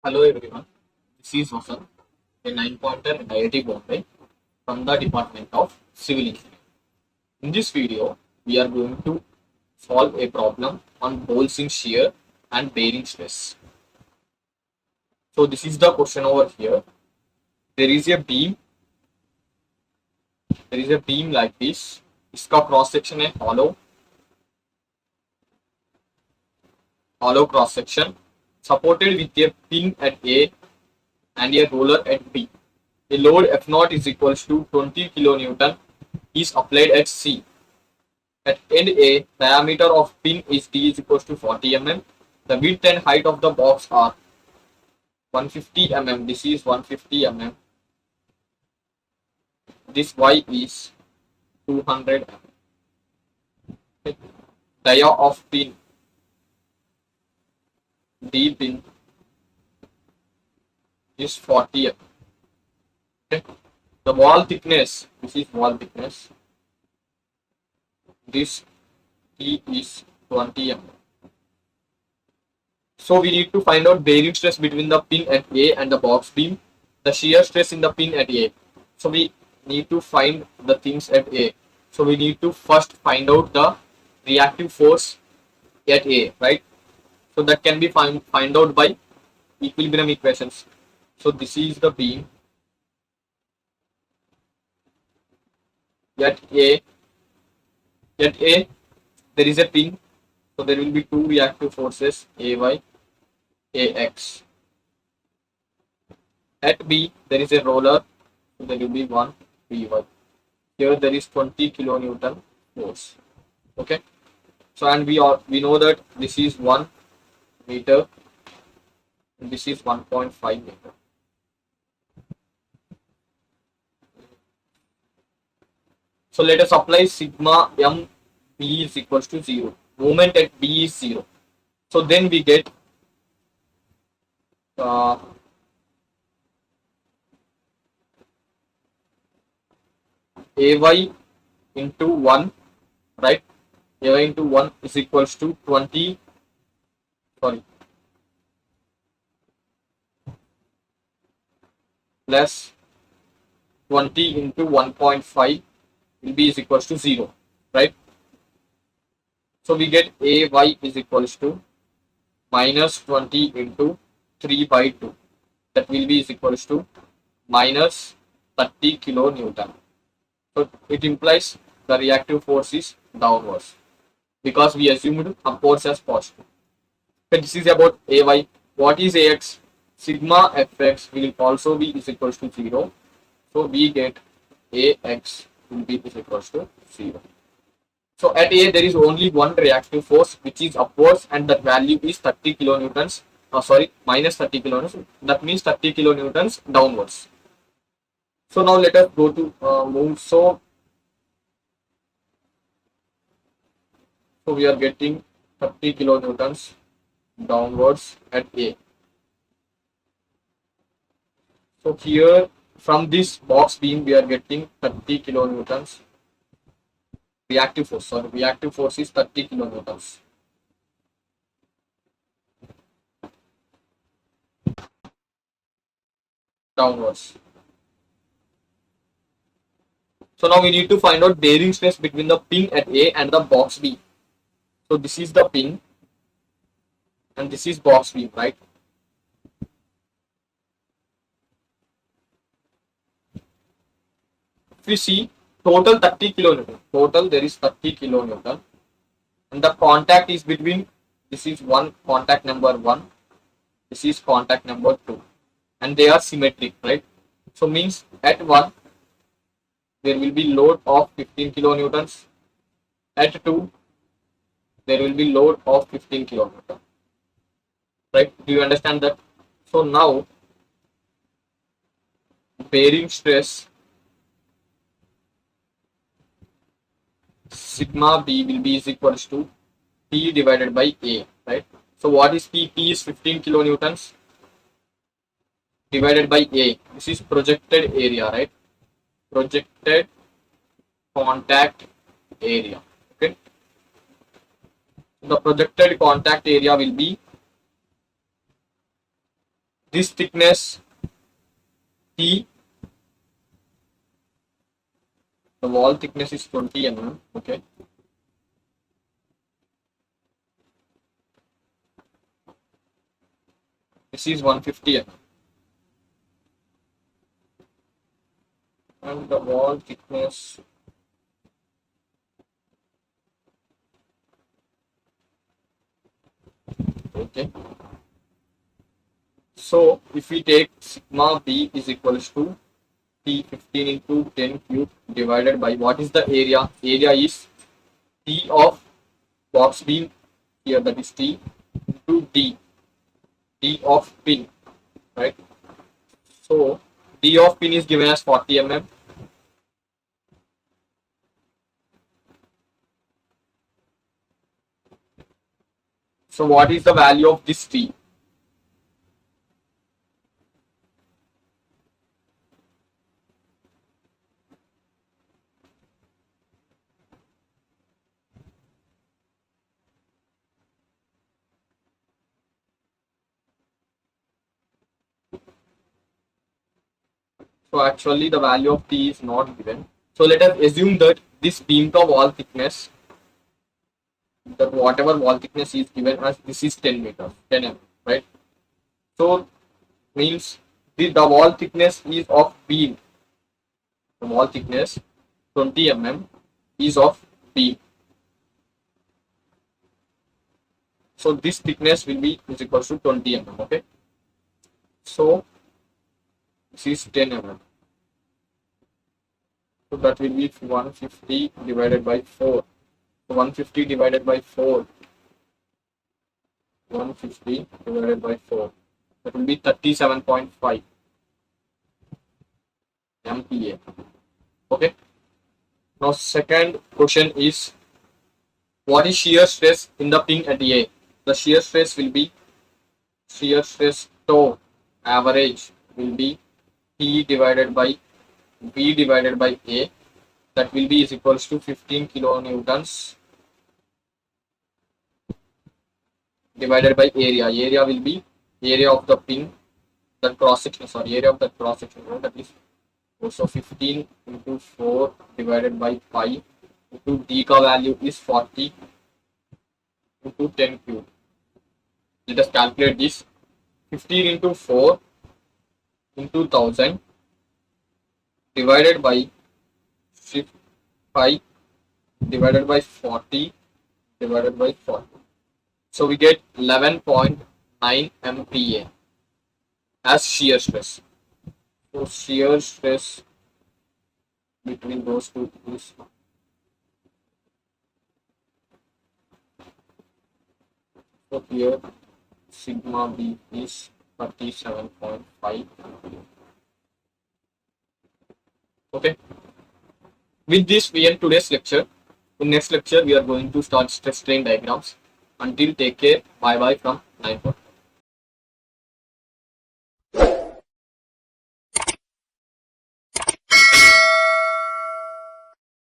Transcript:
Hello everyone, this is Vasan, a 9-pointer in IIT Bombay from the Department of Civil Engineering. In this video, we are going to solve a problem on holes in shear and bearing stress. So this is the question over here. There is a beam, like this. इसका cross section है hollow cross section supported with a pin at A and a roller at B. A load F0 is equals to 20 kilonewton is applied at C. At end A, diameter of pin is D is equals to 40 mm. The width and height of the box are 150 mm. This is 150 mm. This Y is 200 mm. Dia of pin D pin is 40 mm. Okay. The wall thickness, this is wall thickness. This T is 20 mm. So we need to find out bearing stress between the pin at A and the box beam, the shear stress in the pin at A. So we need to find the things at A. So we need to first find out the reactive force at A, right? So that can be find out by equilibrium equations. So this is the beam at A. At A, there is a pin, so there will be two reactive forces, AY, AX. At B, there is a roller, so there will be one BY. Here there is 20 kilonewton force. Okay. So and we know that this is 1 meter and this is 1.5 meter. So let us apply sigma m B is equals to 0. Moment at B is 0. So then we get AY into 1, right? AY into 1 is equals to 20, sorry, plus 20 into 1.5 will be is equals to 0, right? So we get AY is equals to minus 20 into 3 by 2. That will be is equals to minus 30 kilonewton. So it implies the reactive force is downwards because we assumed upwards as positive. So this is about AY. What is AX? Sigma Fx will also be is equals to 0. So we get AX will be is equals to 0. So at A there is only one reactive force which is upwards and that value is 30 kilonewtons. Minus 30 kilonewtons. That means 30 kilonewtons downwards. So now let us go to move. So we are getting 30 kilonewtons downwards at A. So here from this box beam we are getting 30 kilonewtons reactive force. Reactive force is 30 kilonewtons. Downwards. So now we need to find out bearing stress between the pin at A and the box B. So this is the pin and this is box beam, right? If we see total 30 kilonewton, total there is 30 kilonewton and the contact is between, this is one contact number 1, this is contact number 2 and they are symmetric, right? So means at 1 there will be load of 15 kilonewtons, at 2 there will be load of 15 kilonewton, right? Do you understand that? So now bearing stress sigma B will be is equals to P divided by A, right? So what is P? P is 15 kilonewtons divided by A. This is projected area, right? Projected contact area. Okay. The projected contact area will be this thickness T, the wall thickness is 20 mm. Okay. This is 150 mm. And the wall thickness okay. So if we take sigma B is equals to T 15 into 10 cube divided by what is the area? Area is T of box beam here, that is T, into D of pin, right? So D of pin is given as 40 mm. So what is the value of this T? So actually the value of T is not given. So let us assume that this beam top wall thickness, that whatever wall thickness is given as, this is 10 meters, 10 mm, right? So means the wall thickness is of beam. The wall thickness 20 mm is of beam. So this thickness will be is equal to 20 mm. Okay. So this is 10 mm. So that will be 150 divided by 4. So 150 divided by 4. 150 divided by 4. That will be 37.5 MPa. Okay. Now second question is, what is shear stress in the pin at A? The shear stress will be, shear stress tau average will be T divided by B divided by A, that will be is equals to 15 kilonewtons divided by area. Area will be area of the pin, the cross section, sorry, area of the cross section, that is also 15 into 4 divided by pi into D ka value is 40 into 10 cube. Let us calculate this. 15 into 4 into 1000 divided by 5 divided by 40 divided by 40. So we get 11.9 MPa as shear stress. So shear stress between those two is so here sigma B is 37.5. Okay. With this we end today's lecture. In next lecture we are going to start stress strain diagrams. Until take care. Bye bye from 9pointer.